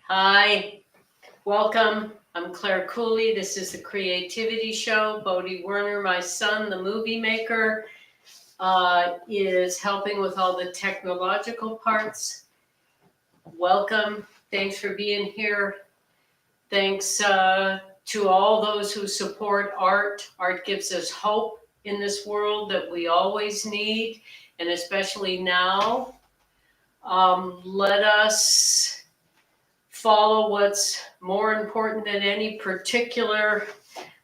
Hi, welcome. I'm Claire Cooley. This is the Creativity Show. Bodie Werner, my son, the movie maker, is helping with all the technological parts. Welcome. Thanks for being here. Thanks to all those who support art. Art gives us hope in this world that we always need, and especially now. Let us follow what's more important than any particular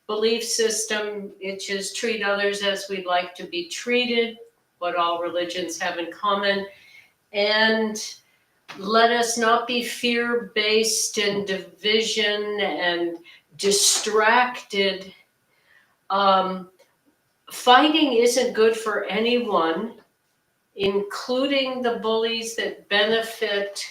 belief system, which is treat others as we'd like to be treated, what all religions have in common. And let us not be fear-based and division and distracted. Fighting isn't good for anyone, including the bullies that benefit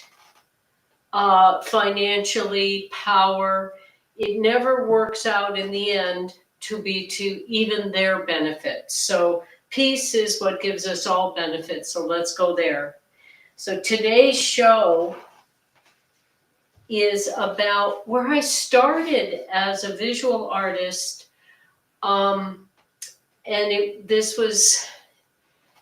financially, power. It never works out in the end to be to even their benefit. So peace is what gives us all benefits. So let's go there. So today's show is about where I started as a visual artist. This was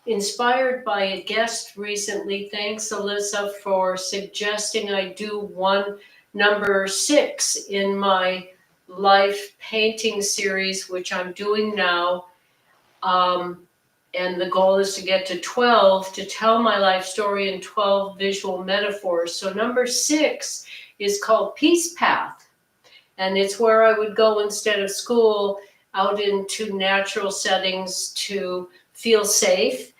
inspired by a guest recently. Thanks, Alyssa, for suggesting I do one number 6 in my life painting series, which I'm doing now. And the goal is to get to 12, to tell my life story in 12 visual metaphors. So number 6 is called Peace Path. And it's where I would go instead of school, out into natural settings to feel safe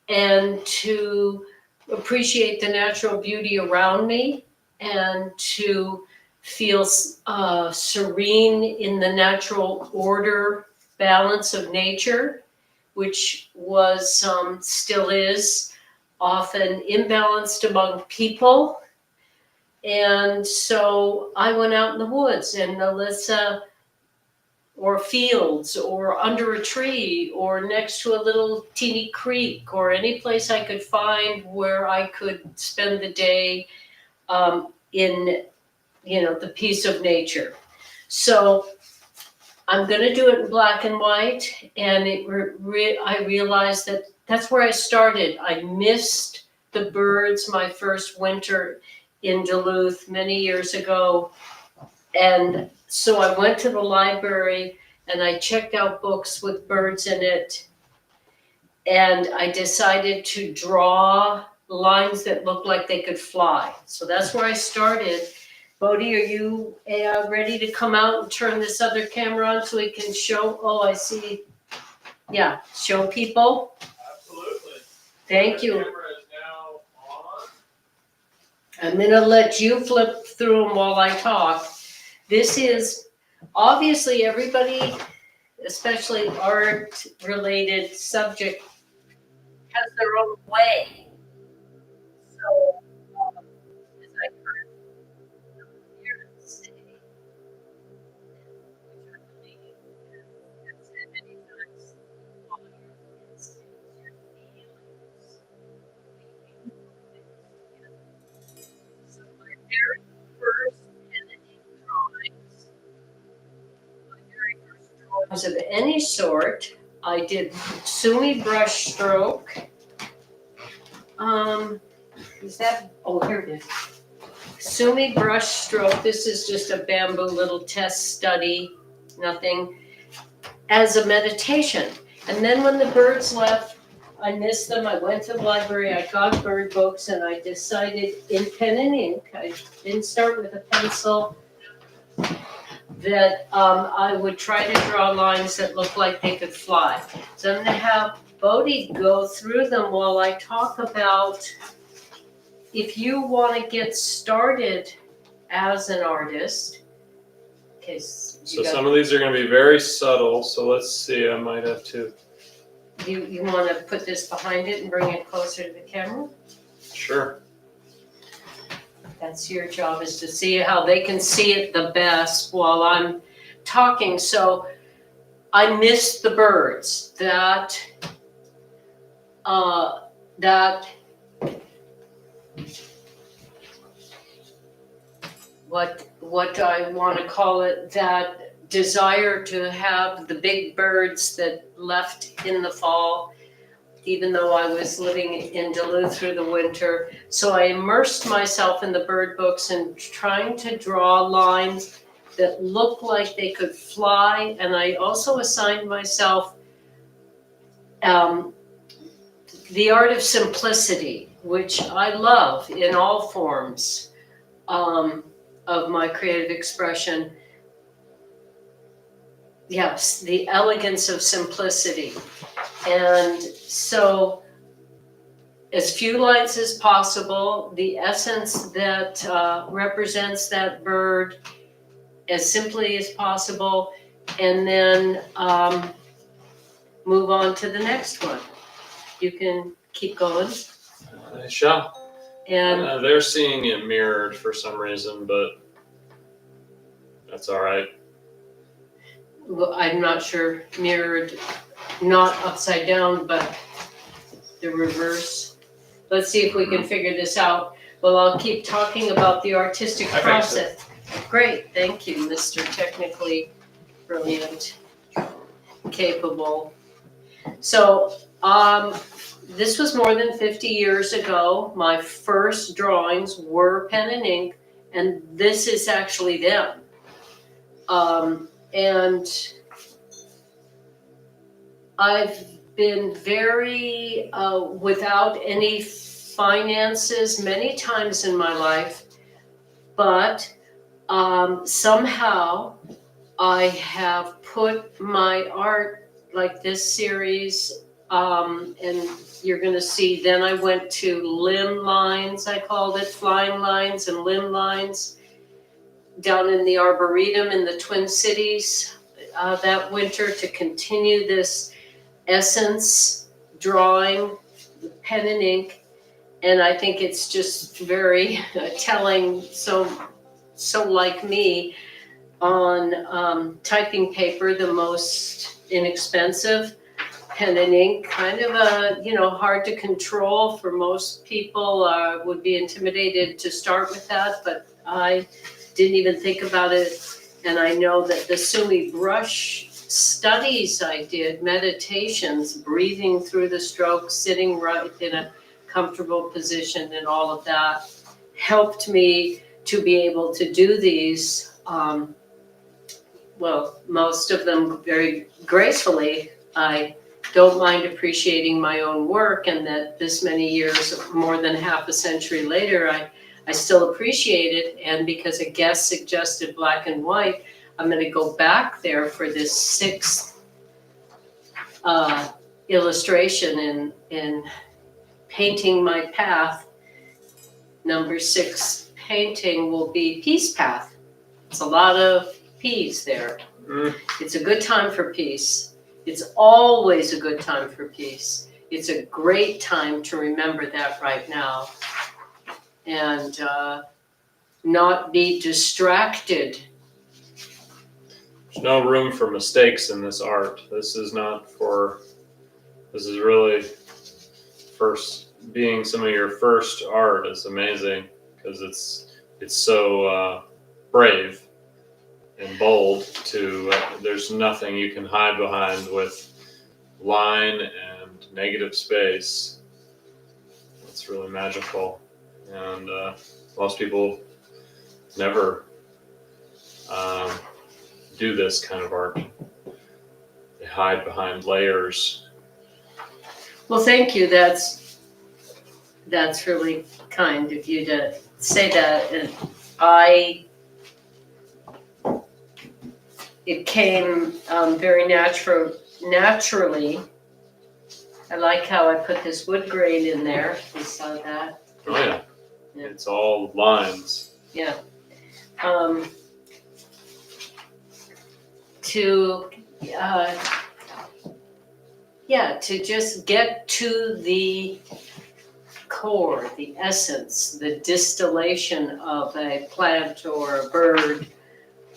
and to appreciate the natural beauty around me and to feel serene in the natural order, balance of nature, which was, still is, often imbalanced among people. And so I went out in the woods, and Alyssa, or fields, or under a tree, or next to a little teeny creek, or any place I could find where I could spend the day in, the peace of nature. So I'm going to do it in black and white, and I realized that that's where I started. I missed the birds my first winter in Duluth many years ago. And so I went to the library and I checked out books with birds in it. And I decided to draw lines that looked like they could fly. So that's where I started. Bodie, are you ready to come out and turn this other camera on so we can show? Oh, I see. Yeah, show people. Absolutely. Thank you. The camera is now on. I'm going to let you flip through them while I talk. This is obviously everybody, especially art-related subject, has their own way. So, as I heard here say, which I believe I've said many times, all your instincts, your feelings, making things together. So my very first pen and ink drawings, of any sort, I did Sumi brush stroke. Is that? Oh, here it is. Sumi brush stroke. This is just a bamboo little test study, nothing, as a meditation. And then when the birds left, I missed them. I went to the library, I got bird books, and I decided in pen and ink, I didn't start with a pencil, that I would try to draw lines that look like they could fly. So I'm going to have Bodie go through them while I talk about, if you want to get started as an artist. Okay, So some of these are going to be very subtle, so let's see, I might have to. You want to put this behind it and bring it closer to the camera? Sure. That's your job, is to see how they can see it the best while I'm talking. So I missed the birds. That what I want to call it, that desire to have the big birds that left in the fall, even though I was living in Duluth through the winter. So I immersed myself in the bird books and trying to draw lines that looked like they could fly. And I also assigned myself the art of simplicity, which I love in all forms of my creative expression. Yes, the elegance of simplicity. And so as few lines as possible, the essence that represents that bird as simply as possible, and then move on to the next one. You can keep going. I shall. And They're seeing it mirrored for some reason, but that's all right. I'm not sure, mirrored, not upside down, but the reverse. Let's see if we can figure this out. Well, I'll keep talking about the artistic I think so. process. Great, thank you, Mr. Technically Brilliant, capable. So, this was more than 50 years ago. My first drawings were pen and ink, and this is actually them. And I've been very without any finances many times in my life, but somehow I have put my art, like this series, and you're gonna see, then I went to limb lines, I called it, flying lines and limb lines, down in the Arboretum in the Twin Cities that winter, to continue this essence drawing, pen and ink. And I think it's just very telling, so like me, on typing paper, the most inexpensive, pen and ink, kind of hard to control for most people, would be intimidated to start with that, but I didn't even think about it. And I know that the Sumi brush studies I did, meditations, breathing through the strokes, sitting right in a comfortable position, and all of that helped me to be able to do these, well, most of them very gracefully. I don't mind appreciating my own work, and that this many years, more than half a century later, I still appreciate it. And because a guest suggested black and white, I'm going to go back there for this sixth illustration in painting my path. Number 6 painting will be Peace Path. It's a lot of peace there. It's a good time for peace. It's always a good time for peace. It's a great time to remember that right now. And not be distracted. There's no room for mistakes in this art. This is really being some of your first art is amazing, because it's so brave and bold to, there's nothing you can hide behind with line and negative space. It's really magical. And most people never do this kind of art. They hide behind layers. Well, thank you. That's really kind of you to say that. And it came very naturally. I like how I put this wood grain in there. You saw that? Oh yeah. It's all lines. Yeah. To just get to the core, the essence, the distillation of a plant or a bird,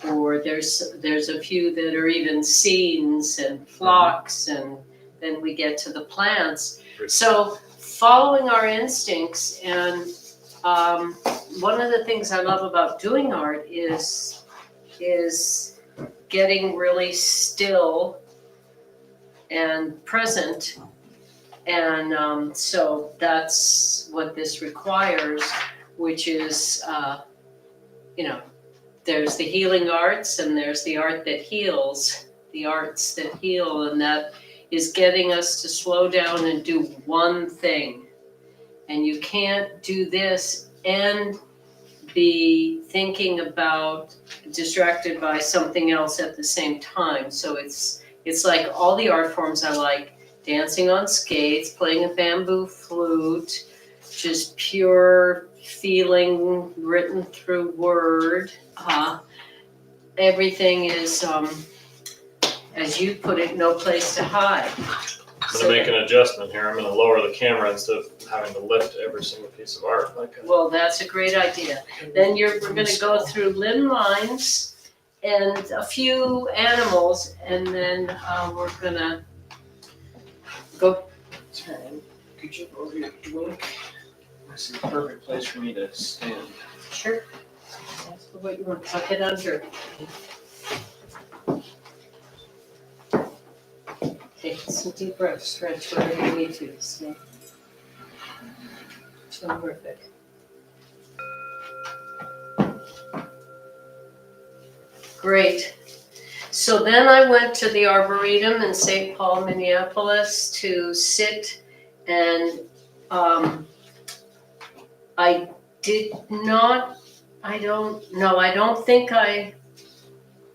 or there's a few that are even scenes and flocks, and then we get to the plants. So following our instincts and One of the things I love about doing art is getting really still and present. And so that's what this requires, which is, there's the healing arts and there's the art that heals, the arts that heal, and that is getting us to slow down and do one thing. And you can't do this and be thinking about, distracted by something else at the same time. So it's like all the art forms I like: dancing on skates, playing a bamboo flute, just pure feeling written through word. Everything is, as you put it, no place to hide. I'm going to make an adjustment here. I'm going to lower the camera instead of having to lift every single piece of art. Well, that's a great idea. Then we're going to go through limb lines and a few animals, and then we're going to go. Could you over your drink? This is the perfect place for me to stand. Sure. That's what you want. Tuck it under. Take some deep breaths. Stretch wherever you need to. Stay. Terrific. Great. So then I went to the Arboretum in St. Paul, Minneapolis to sit, and I don't think I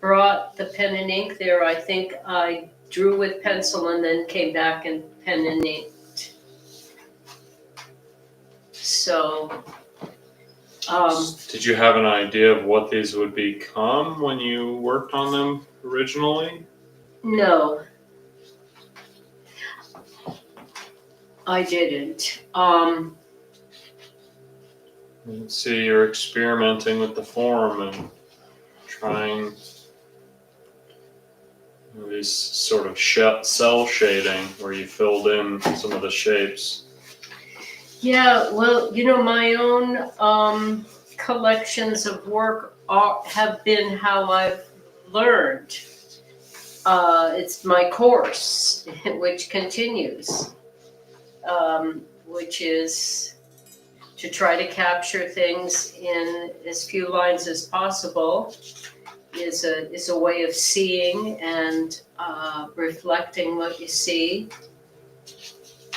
brought the pen and ink there. I think I drew with pencil and then came back and pen and inked. So, did you have an idea of what these would become when you worked on them originally? No, I didn't. See, you're experimenting with the form and trying these sort of cell shading where you filled in some of the shapes. Yeah, well, my own collections of work have been how I've learned. It's my course, which continues, which is to try to capture things in as few lines as possible. Is a way of seeing and reflecting what you see,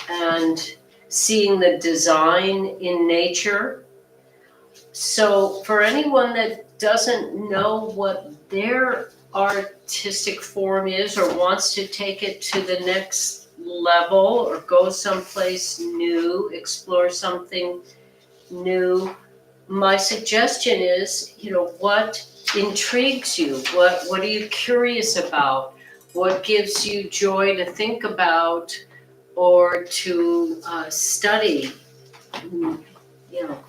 and seeing the design in nature. So for anyone that doesn't know what their artistic form is or wants to take it to the next level or go someplace new, explore something new, my suggestion is, what intrigues you? What are you curious about? What gives you joy to think about or to study?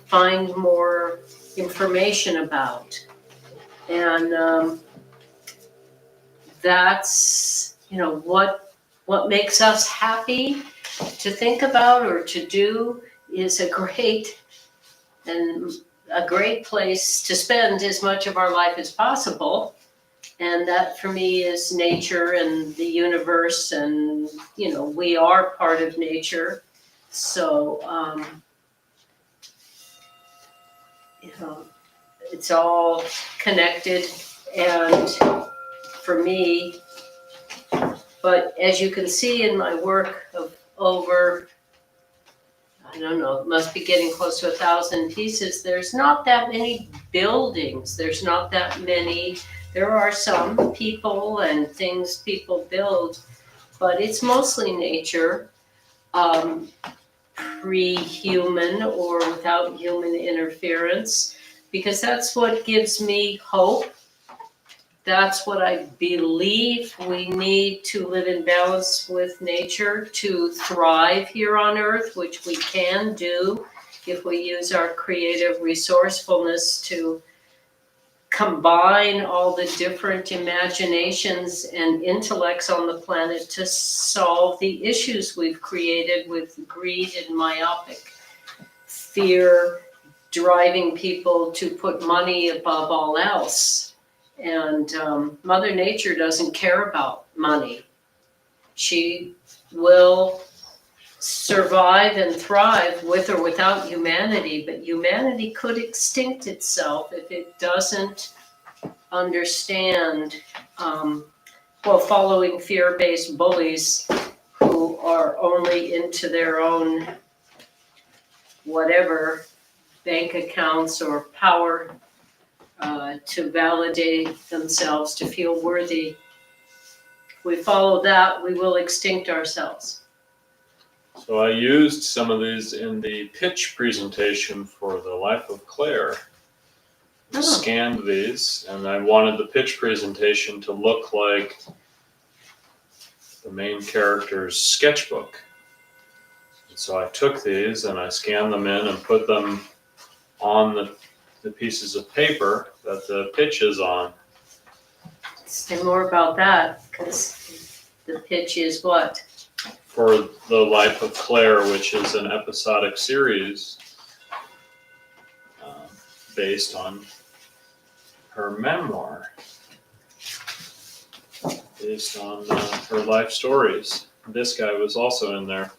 Find more information about. And that's, what makes us happy to think about or to do is a great place to spend as much of our life as possible. And that for me is nature and the universe, and we are part of nature. So it's all connected, and for me, but as you can see in my work of over, I don't know, it must be getting close to 1,000 pieces. There's not that many buildings. There's not that many. There are some people and things people build, but it's mostly nature, pre-human or without human interference, because that's what gives me hope. That's what I believe we need to live in balance with nature, to thrive here on Earth, which we can do if we use our creative resourcefulness to combine all the different imaginations and intellects on the planet to solve the issues we've created with greed and myopic fear, driving people to put money above all else. And Mother Nature doesn't care about money. She will survive and thrive with or without humanity, but humanity could extinct itself if it doesn't understand, following fear-based bullies who are only into their own whatever bank accounts or power to validate themselves, to feel worthy. If we follow that, we will extinct ourselves. So I used some of these in the pitch presentation for The Life of Claire. I scanned these, and I wanted the pitch presentation to look like the main character's sketchbook. And so I took these and I scanned them in and put them on the pieces of paper that the pitch is on. Say more about that, because the pitch is what? For The Life of Claire, which is an episodic series based on her memoir, based on her life stories. This guy was also in there.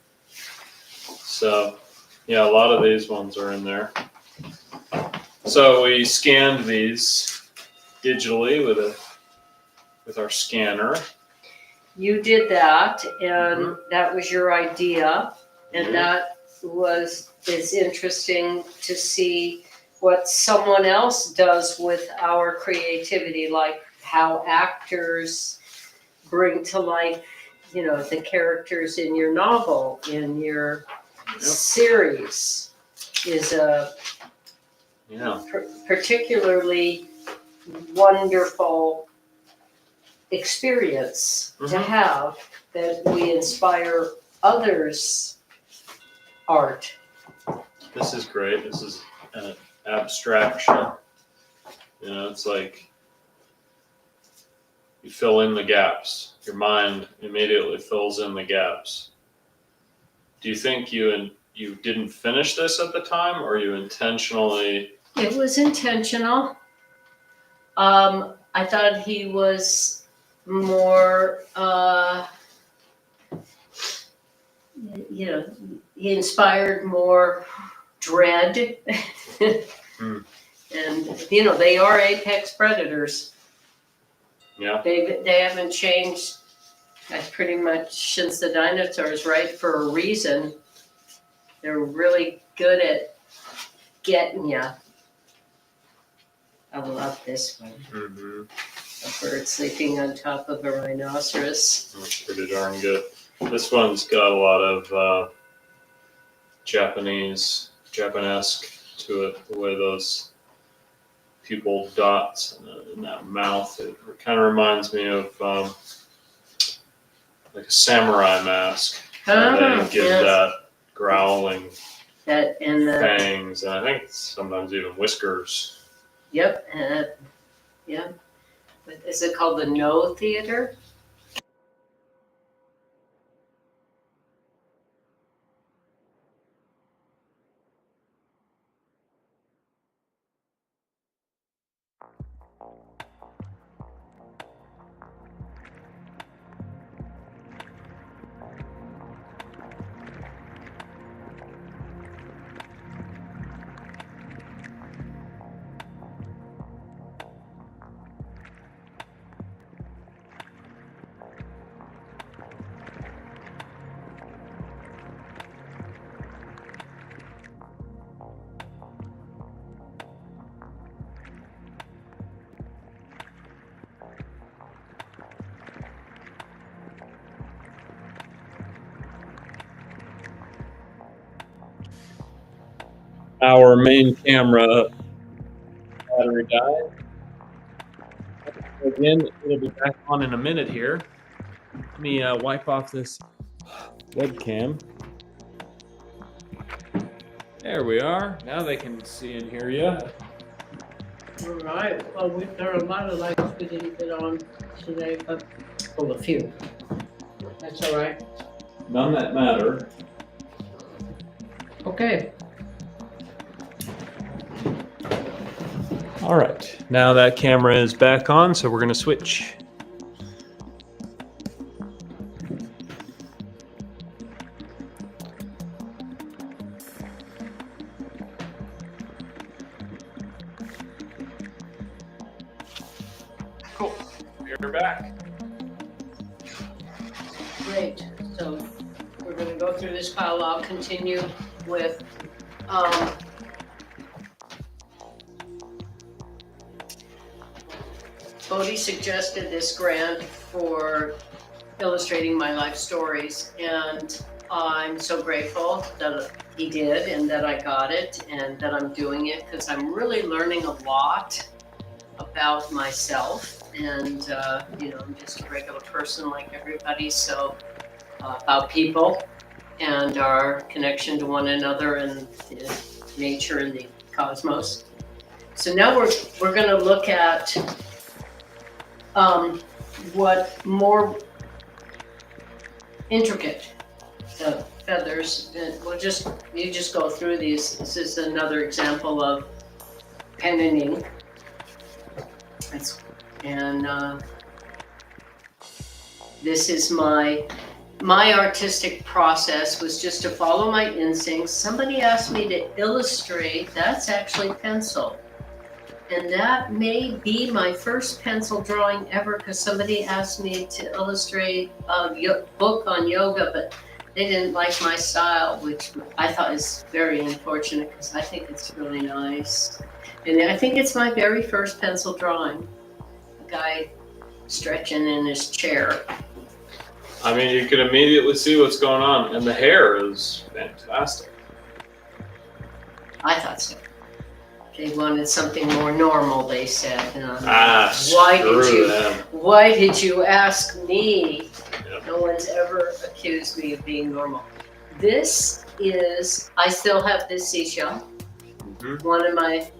So, yeah, a lot of these ones are in there. So we scanned these digitally with our scanner. You did that, and that was your idea, and that is interesting to see what someone else does with our creativity, like how actors bring to life, the characters in your novel, in your series, is a particularly wonderful experience to have, that we inspire others' art. This is great. This is an abstraction. It's like you fill in the gaps. Your mind immediately fills in the gaps. Do you think you didn't finish this at the time, or you intentionally? It was intentional. I thought he was more, he inspired more dread. And, they are apex predators. Yeah. They haven't changed pretty much since the dinosaurs, right? For a reason. They're really good at getting you. I love this one. A bird sleeping on top of a rhinoceros. That's pretty darn good. This one's got a lot of Japanesque to it, the way those pupil dots in that mouth. It kind of reminds me of like a samurai mask. They give that growling fangs, and I think sometimes even whiskers. Yep. Is it called the No Theater? Our main camera battery died. Again, it'll be back on in a minute here. Let me wipe off this webcam. There we are. Now they can see and hear you. All right. Well, there are a lot of lights we didn't get on today, but a few. That's all right. None that matter. Okay. All right, now that camera is back on, so we're going to switch. Cool, we're back. Great. So we're going to go through this pile. I'll continue with Bodhi suggested this grant for illustrating my life stories, and I'm so grateful that he did and that I got it and that I'm doing it, because I'm really learning a lot about myself, and I'm just a regular person like everybody, so about people and our connection to one another and nature and the cosmos. So now we're going to look at what more intricate feathers. You just go through these. This is another example of pen and ink. This is my artistic process was just to follow my instincts. Somebody asked me to illustrate. That's actually pencil. And that may be my first pencil drawing ever, because somebody asked me to illustrate a book on yoga, but they didn't like my style, which I thought is very unfortunate, because I think it's really nice. And I think it's my very first pencil drawing. A guy stretching in his chair. I mean, you could immediately see what's going on, and the hair is fantastic. I thought so. They wanted something more normal, they said. Why did you ask me? Yep. No one's ever accused me of being normal. This is, I still have this seashell. Mm-hmm. One of my,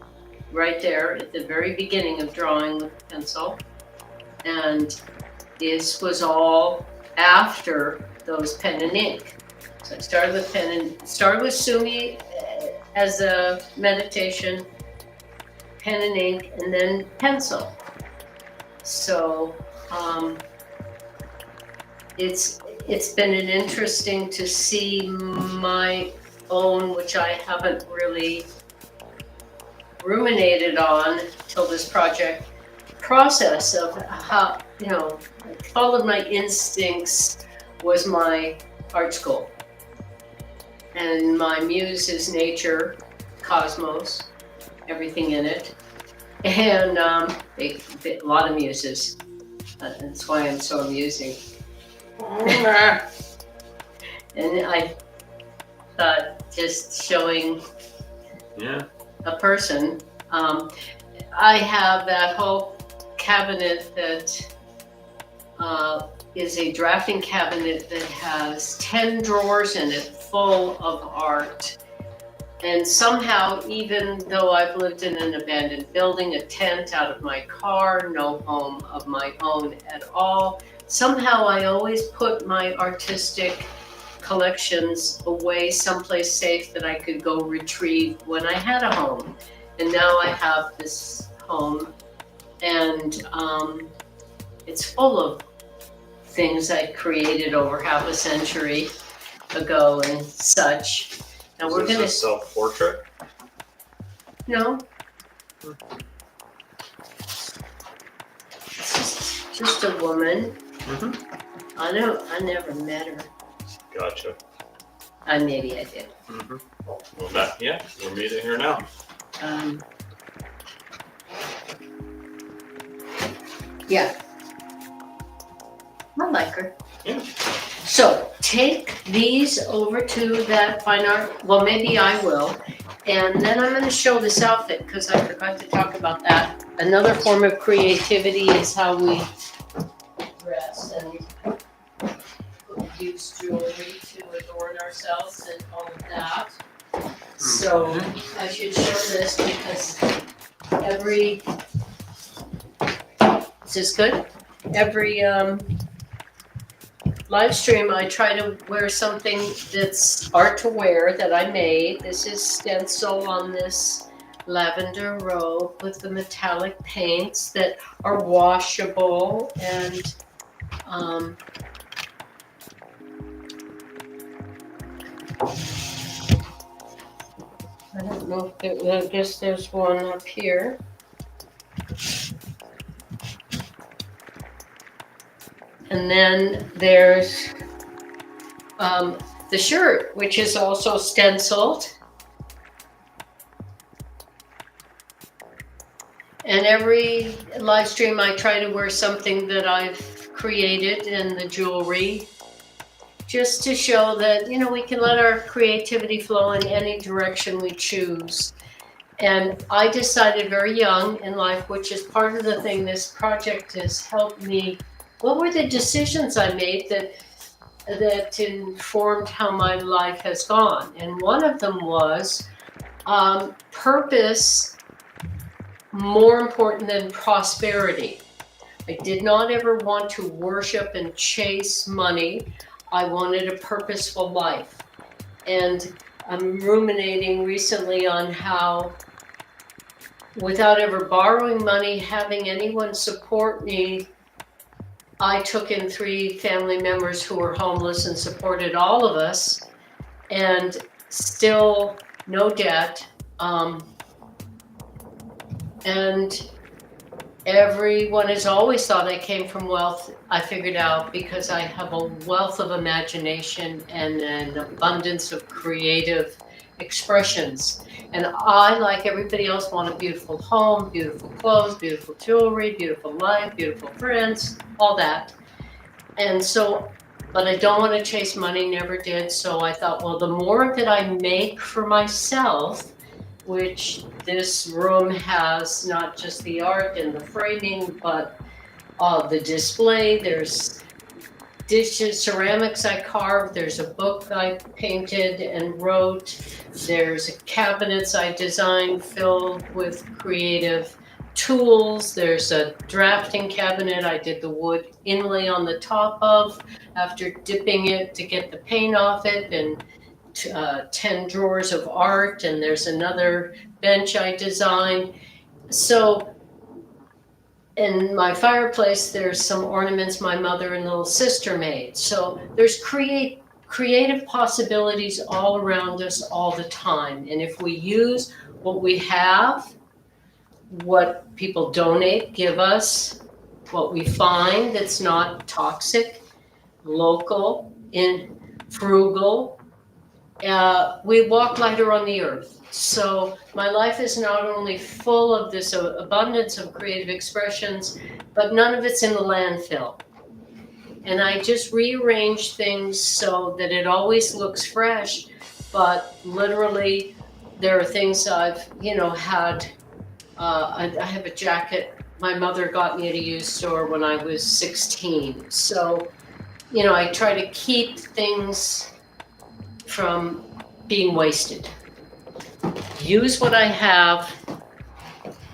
right there at the very beginning of drawing with pencil. And this was all after those pen and ink. So I started with Sumi as a meditation, pen and ink, and then pencil. So it's been an interesting to see my own, which I haven't really ruminated on till this project, process of how, I followed my instincts was my art school. And my muse is nature, cosmos, everything in it. And a lot of muses. That's why I'm so amusing. And I thought just showing a person. I have that whole cabinet that is a drafting cabinet that has 10 drawers in it full of art. And somehow, even though I've lived in an abandoned building, a tent out of my car, no home of my own at all, somehow I always put my artistic collections away someplace safe that I could go retrieve when I had a home. And now I have this home, and it's full of things I created over half a century ago and such. Now we're going to self-portrait. No. It's just a woman. Mm-hmm. I never met her. Gotcha. Maybe I did. Mm-hmm. Well, we're meeting her now. Yeah. I like her. Yeah. So take these over to that fine art. Well, maybe I will. And then I'm going to show this outfit because I forgot to talk about that. Another form of creativity is how we dress and use jewelry to adorn ourselves and all of that. So I should show this because is this good? Every live stream, I try to wear something that's art to wear that I made. This is stencil on this lavender robe with the metallic paints that are washable and I don't know if there, I guess there's one up here. And then there's the shirt, which is also stenciled. And every live stream, I try to wear something that I've created in the jewelry, just to show that, you know, we can let our creativity flow in any direction we choose. And I decided very young in life, which is part of the thing this project has helped me. What were the decisions I made that informed how my life has gone? And one of them was purpose more important than prosperity. I did not ever want to worship and chase money. I wanted a purposeful life. And I'm ruminating recently on how, without ever borrowing money, having anyone support me, I took in 3 family members who were homeless and supported all of us, and still no debt. And everyone has always thought I came from wealth. I figured out because I have a wealth of imagination and an abundance of creative expressions. And I, like everybody else, want a beautiful home, beautiful clothes, beautiful jewelry, beautiful life, beautiful friends, all that. And so, but I don't want to chase money, never did. So I thought, well, the more that I make for myself, which this room has not just the art and the framing, but the display. There's dishes, ceramics I carved. There's a book I painted and wrote. There's cabinets I designed filled with creative tools. There's a drafting cabinet I did the wood inlay on the top of after dipping it to get the paint off it, and 10 drawers of art, and there's another bench I designed. So in my fireplace, there's some ornaments my mother and little sister made. So there's creative possibilities all around us all the time. And if we use what we have, what people donate, give us, what we find that's not toxic, local, frugal, we walk lighter on the earth. So my life is not only full of this abundance of creative expressions, but none of it's in the landfill. And I just rearrange things so that it always looks fresh, but literally there are things I've, had. I have a jacket my mother got me at a used store when I was 16. So, I try to keep things from being wasted. Use what I have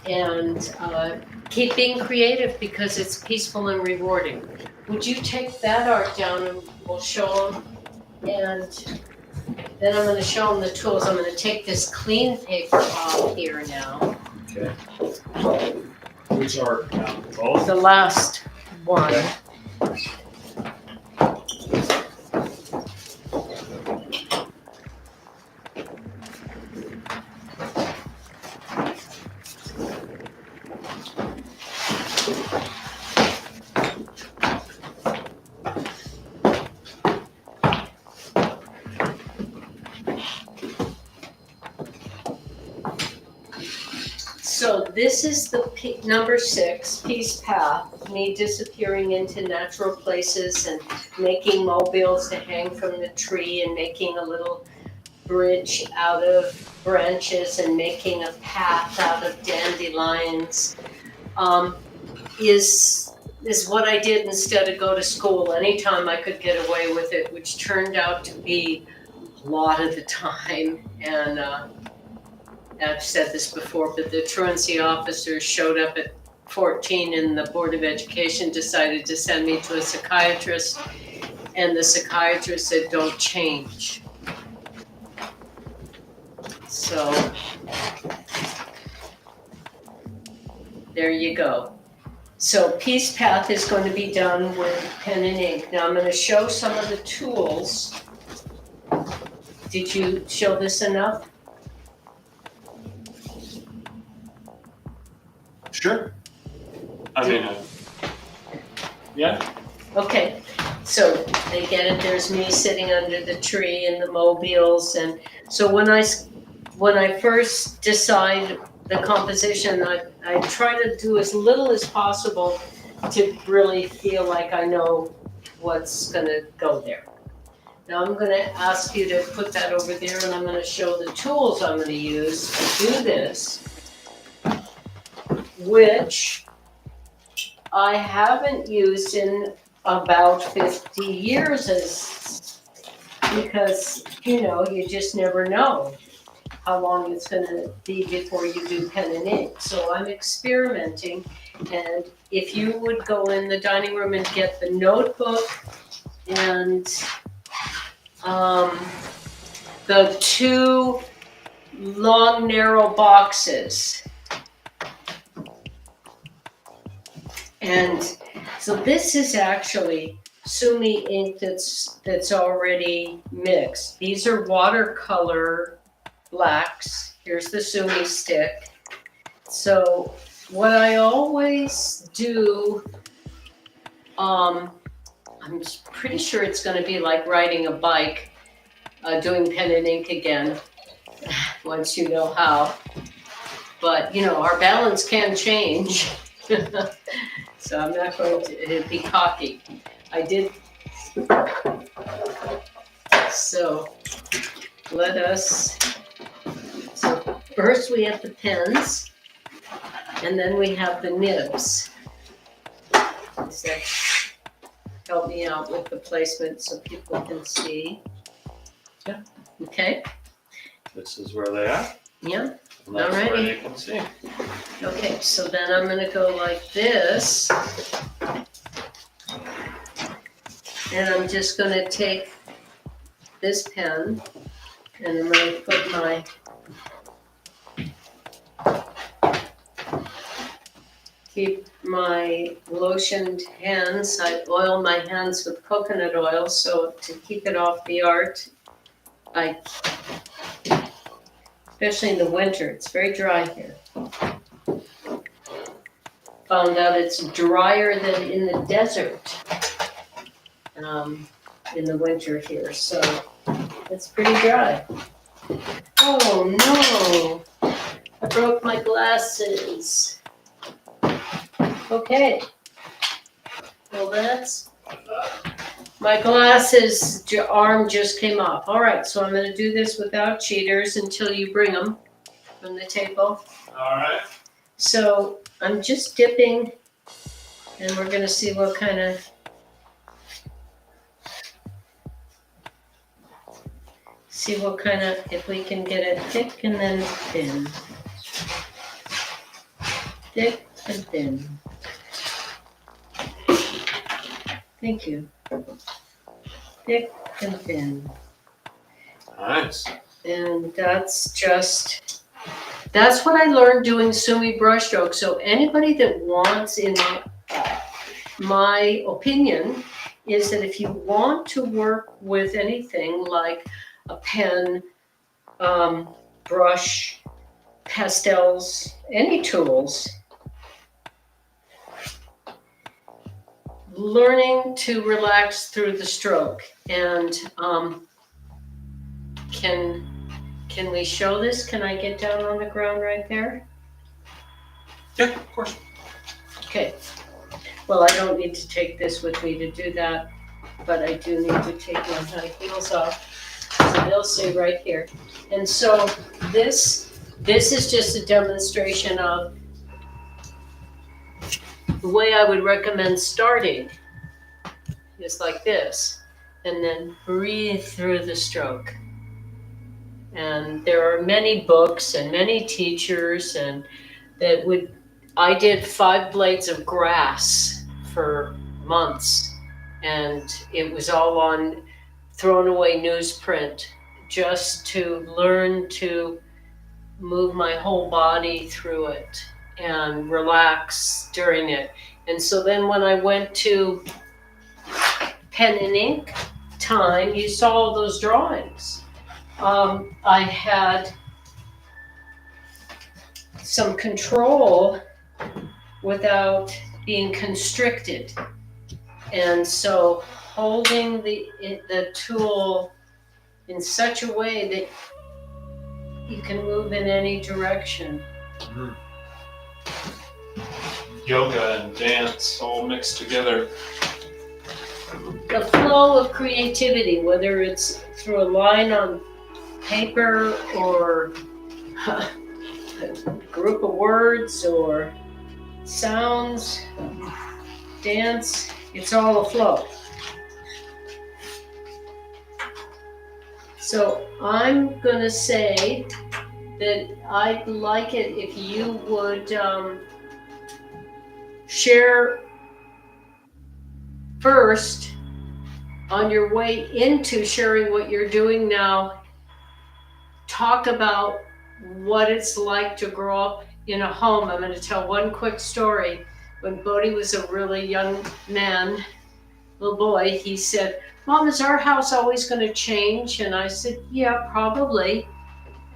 and keep being creative because it's peaceful and rewarding. Would you take that art down and we'll show them? And then I'm going to show them the tools. I'm going to take this clean paper off here now. Okay. Which art now? Both? The last one. Okay. So this is the number 6, Peace Path, me disappearing into natural places and making mobiles to hang from the tree and making a little bridge out of branches and making a path out of dandelions, is what I did instead of go to school. Anytime I could get away with it, which turned out to be a lot of the time. And I've said this before, but the truancy officers showed up at 14 and the Board of Education decided to send me to a psychiatrist, and the psychiatrist said, don't change. So There you go. So Peace Path is going to be done with pen and ink. Now I'm going to show some of the tools. Did you show this enough? Sure. I mean, yeah. Okay, so they get it. There's me sitting under the tree and the mobiles, and so when I first decide the composition, I try to do as little as possible to really feel like I know what's going to go there. Now I'm going to ask you to put that over there, and I'm going to show the tools I'm going to use to do this, which I haven't used in about 50 years, because, you just never know how long it's going to be before you do pen and ink. So I'm experimenting, and if you would go in the dining room and get the notebook and the two long, narrow boxes. And so this is actually Sumi ink that's already mixed. These are watercolor blacks. Here's the Sumi stick. So what I always do, I'm pretty sure it's going to be like riding a bike, doing pen and ink again, once you know how. But, our balance can change. So I'm not going to be cocky. I did. So so first we have the pens, and then we have the nibs. So help me out with the placement so people can see. Yeah. Okay. This is where they are. Yeah. And that's where Alrighty. you can see. Okay, so then I'm going to go like this. And I'm just going to take this pen, and I'm going to put keep my lotioned hands. I oil my hands with coconut oil, so to keep it off the art, especially in the winter, it's very dry here. Found out it's drier than in the desert in the winter here, so it's pretty dry. Oh no, I broke my glasses. Okay, well my glasses arm just came off. All right, so I'm going to do this without cheaters until you bring them from the table. All right. So I'm just dipping, and we're going to see what kind of if we can get it thick and then thin. Thick and thin. Thank you. Thick and thin. Nice. And that's what I learned doing Sumi brushstroke. So anybody that wants, in my opinion, is that if you want to work with anything like a pen, brush, pastels, any tools, learning to relax through the stroke. And can we show this? Can I get down on the ground right there? Yeah, of course. Okay. Well, I don't need to take this with me to do that, but I do need to take my high heels off. So they'll stay right here. And so this is just a demonstration of the way I would recommend starting is like this, and then breathe through the stroke. And there are many books and many teachers, and I did 5 blades of grass for months, and it was all on thrown away newsprint, just to learn to move my whole body through it. and relax during it. And so then when I went to pen and ink time, you saw all those drawings. I had some control without being constricted. And so holding the tool in such a way that you can move in any direction. Mm-hmm. Yoga and dance all mixed together. The flow of creativity, whether it's through a line on paper or a group of words or sounds, dance, it's all a flow. So I'm going to say that I'd like it if you would share first on your way into sharing what you're doing now. Talk about what it's like to grow up in a home. I'm going to tell one quick story. When Bodhi was a really young man, little boy, he said, "Mom, is our house always going to change?" And I said, "Yeah, probably."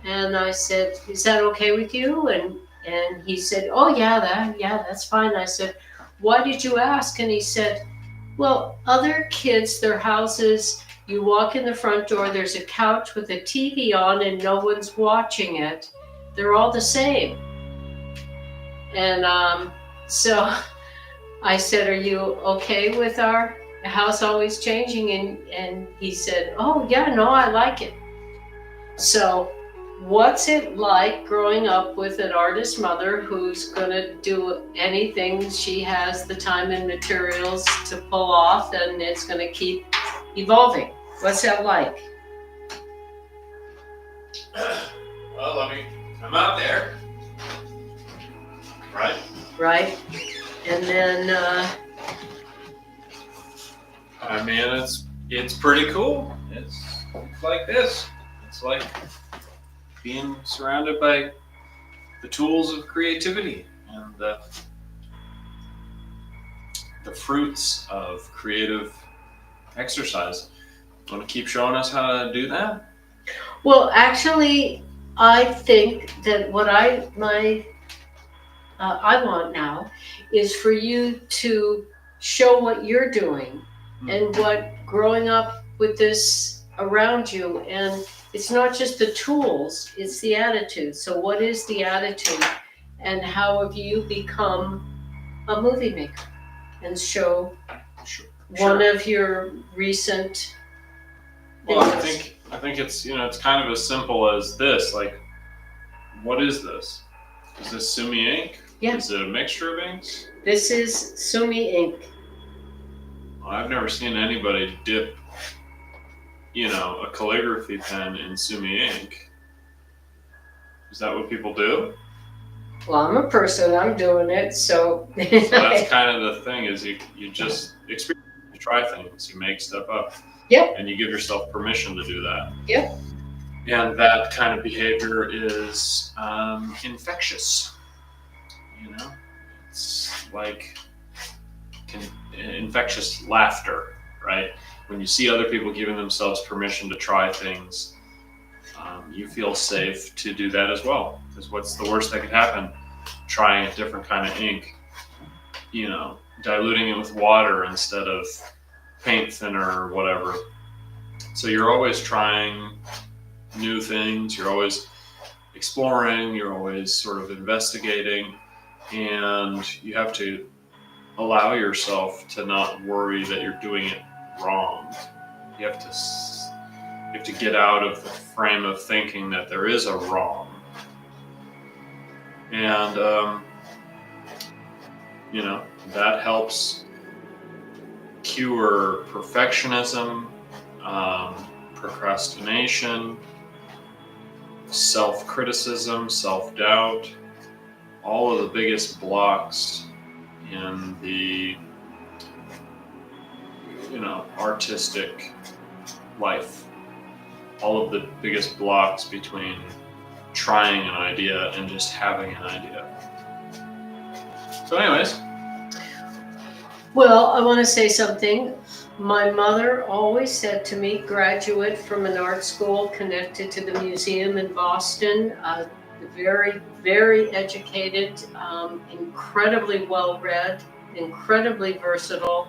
And I said, "Is that okay with you?" And he said, "Oh yeah, that's fine." I said, "Why did you ask?" And he said, "Well, other kids, their houses, you walk in the front door, there's a couch with a TV on and no one's watching it. They're all the same." And so I said, "Are you okay with our house always changing?" And he said, "Oh yeah, no, I like it." So what's it like growing up with an artist mother who's going to do anything she has the time and materials to pull off, and it's going to keep evolving? What's that like? Well, I'm out there. Right? Right? And then I mean, it's pretty cool. It's like this. It's like being surrounded by the tools of creativity and the fruits of creative exercise. Want to keep showing us how to do that? well, actually, I think that what I want now is for you to show what you're doing and what growing up with this around you. And it's not just the tools, it's the attitude. So what is the attitude, and how have you become a movie maker? And show one of your recent Well, things. I think it's it's kind of as simple as this. Like, what is this? Is this Sumi ink? Yeah. Is it a mixture of inks? This is Sumi ink. Well, I've never seen anybody dip, a calligraphy pen in Sumi ink. Is that what people do? Well, I'm a person, I'm doing it, so. So that's kind of the thing, is you just experiment, you try things, you make stuff up. Yep. And you give yourself permission to do that. Yep. And that kind of behavior is infectious. It's like infectious laughter, right? When you see other people giving themselves permission to try things, you feel safe to do that as well. Because what's the worst that could happen? Trying a different kind of ink, diluting it with water instead of paint thinner or whatever. So you're always trying new things, you're always exploring, you're always sort of investigating, and you have to allow yourself to not worry that you're doing it wrong. You have to get out of the frame of thinking that there is a wrong. And that helps cure perfectionism, procrastination, self-criticism, self-doubt, all of the biggest blocks in the artistic life, all of the biggest blocks between trying an idea and just having an idea. So anyways. Well, I want to say something. My mother always said to me, graduate from an art school connected to the museum in Boston, very, very educated, incredibly well-read, incredibly versatile.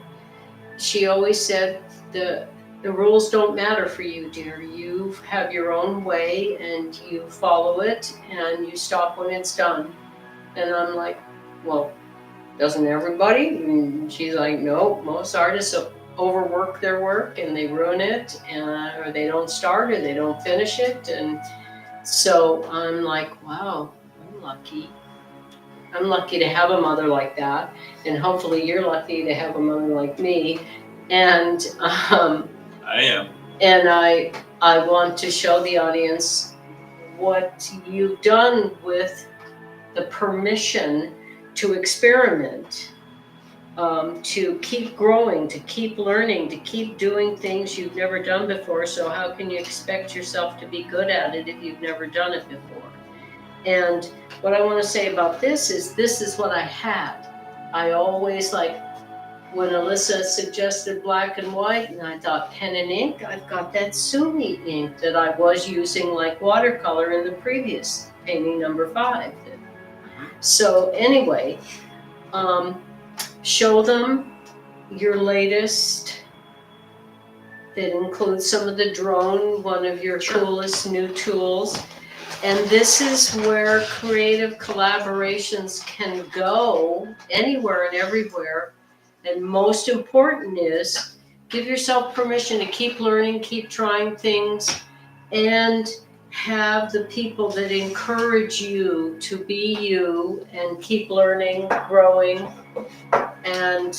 She always said, the rules don't matter for you, dear. You have your own way and you follow it and you stop when it's done. And I'm like, well, doesn't everybody? And she's like, no, most artists overwork their work and they ruin it, or they don't start or they don't finish it. And so I'm like, wow, I'm lucky. I'm lucky to have a mother like that. And hopefully you're lucky to have a mother like me. And I am. And I want to show the audience what you've done with the permission to experiment, to keep growing, to keep learning, to keep doing things you've never done before. So how can you expect yourself to be good at it if you've never done it before? And what I want to say about this is what I had. I always, like, when Alyssa suggested black and white, and I thought pen and ink, I've got that Sumi ink that I was using like watercolor in the previous painting number 5. So anyway, show them your latest. That includes some of the drone, one of your coolest new tools. And this is where creative collaborations can go anywhere and everywhere. And most important is give yourself permission to keep learning, keep trying things, and have the people that encourage you to be you and keep learning, growing. And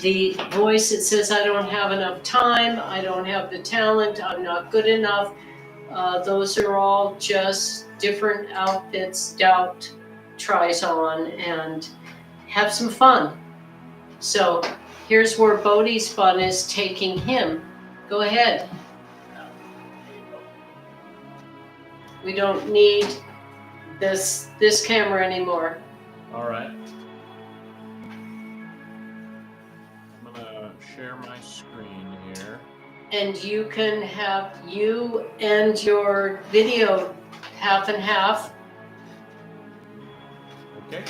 the voice that says I don't have enough time, I don't have the talent, I'm not good enough, those are all just different outfits doubt tries on, and have some fun. So here's where Bodhi's fun is taking him. Go ahead. We don't need this camera anymore. All right. I'm gonna share my screen here. And you can have you and your video half and half. Okay.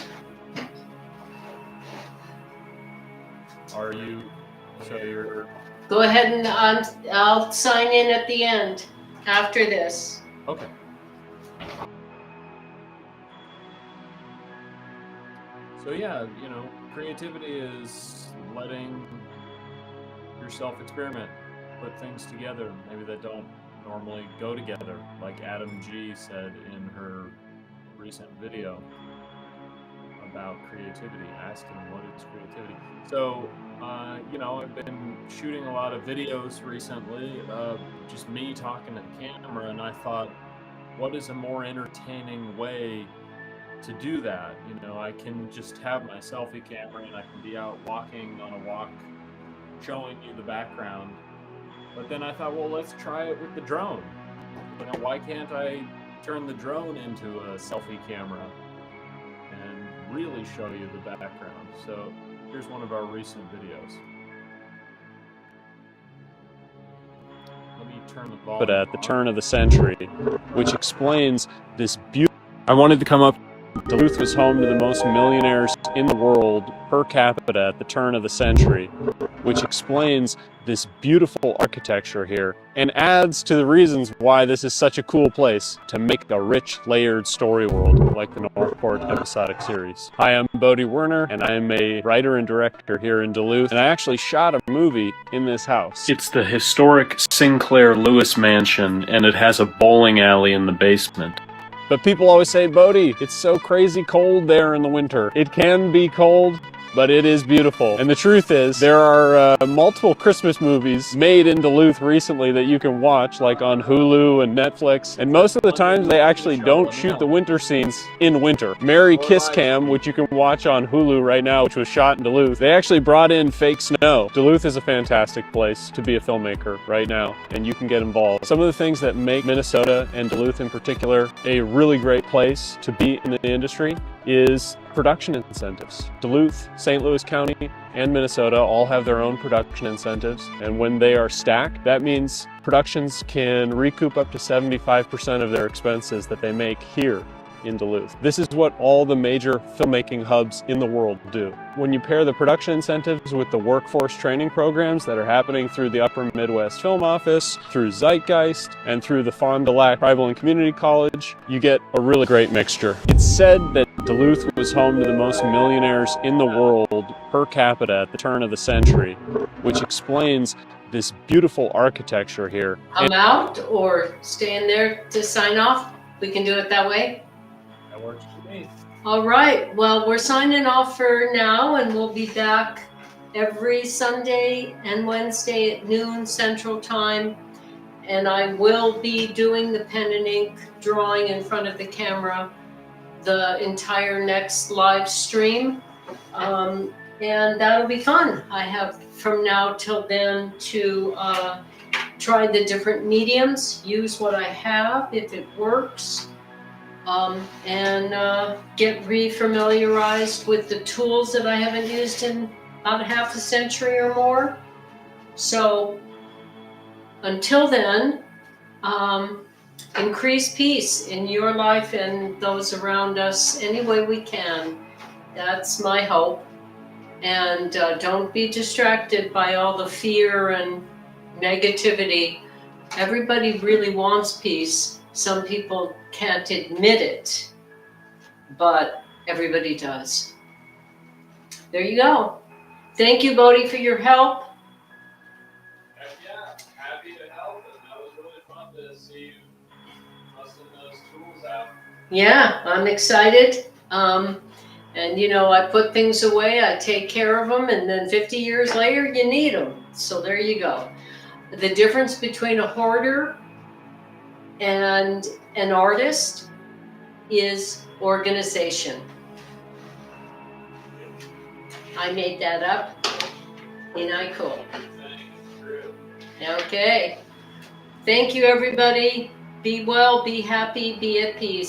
Are you? So you're. Go ahead and I'll sign in at the end after this. Okay. So yeah, creativity is letting yourself experiment, put things together maybe that don't normally go together, like Adam G said in her recent video about creativity, asking what is creativity. So, I've been shooting a lot of videos recently, just me talking to the camera, and I thought, what is a more entertaining way to do that? I can just have my selfie camera and I can be out walking on a walk, showing you the background. But then I thought, well, let's try it with the drone. Why can't I turn the drone into a selfie camera and really show you the background? So here's one of our recent videos. Let me turn the volume But at the turn of the century, which explains this beauty. I wanted to come up. Duluth was home to the most millionaires in the world per capita at the turn of the century, which explains this beautiful architecture here and adds to the reasons why this is such a cool place to make a rich, layered story world like the Northport episodic series. Hi, I'm Bodhi Werner, and I am a writer and director here in Duluth, and I actually shot a movie in this house. It's the historic Sinclair Lewis Mansion, and it has a bowling alley in the basement. But people always say, Bodhi, it's so crazy cold there in the winter. It can be cold, but it is beautiful. And the truth is, there are multiple Christmas movies made in Duluth recently that you can watch, like on Hulu and Netflix. And most of the times, they actually don't shoot the winter scenes in winter. Merry Kiss Cam, which you can watch on Hulu right now, which was shot in Duluth, they actually brought in fake snow. Duluth is a fantastic place to be a filmmaker right now, and you can get involved. Some of the things that make Minnesota and Duluth in particular a really great place to be in the industry is production incentives. Duluth, St. Louis County, and Minnesota all have their own production incentives, and when they are stacked, that means productions can recoup up to 75% of their expenses that they make here in Duluth. This is what all the major filmmaking hubs in the world do. When you pair the production incentives with the workforce training programs that are happening through the Upper Midwest Film Office, through Zeitgeist, and through the Fond du Lac Tribal and Community College, you get a really great mixture. It's said that Duluth was home to the most millionaires in the world per capita at the turn of the century, which explains this beautiful architecture here. I'm out or stay in there to sign off. We can do it that way. That works for me. All right. Well, we're signing off for now, and we'll be back every Sunday and Wednesday at noon Central Time. And I will be doing the pen and ink drawing in front of the camera the entire next live stream. And that'll be fun. I have from now till then to try the different mediums, use what I have if it works. And get re-familiarized with the tools that I haven't used in about half a century or more. So until then, increase peace in your life and those around us any way we can. That's my hope. And don't be distracted by all the fear and negativity. Everybody really wants peace. Some people can't admit it, but everybody does. There you go. Thank you, Bodhi, for your help. Heck yeah, happy to help, and that was really fun to see you busting those tools out. Yeah, I'm excited. And you know, I put things away, I take care of them, and then 50 years later, you need them. So there you go. The difference between a hoarder and an artist is organization. I made that up. Ain't I cool? Okay. Thank you, everybody. Be well, be happy, be at peace.